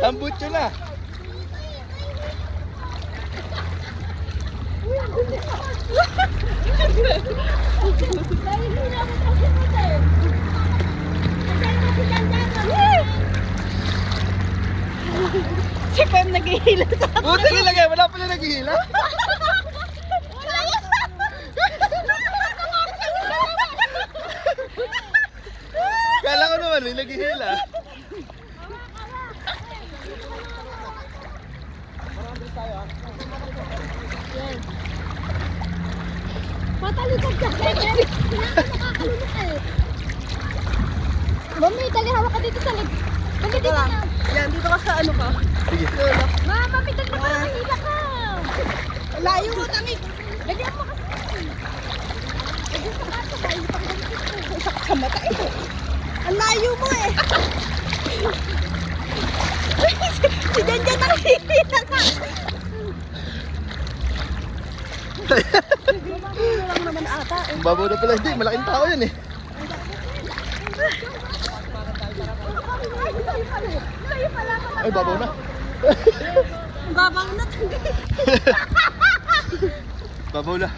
Tambutso na. Si Pem naghihila sa akin. Buti nilagay, wala pala naghihila. Kala ko naman, may naghihila. Patalikod ka, Pem. Nakakalunok eh. Mami, dali hawak ka dito sa leg. Dali dito na. Yan, dito ka sa ano ka. Sige. Mama, may dali ka. Hila ka. Layo mo, Tamik. Lagyan mo kasi. Lagyan sa kato. Dahil pa ka dito. Isak sa mata ito. Ang layo mo eh. Si Janjan nakikita ka. Babae lang naman ata eh. Babaw na pala, hindi. Malaking tao yun eh. Ay, babaw na. Babaw na. Babaw na.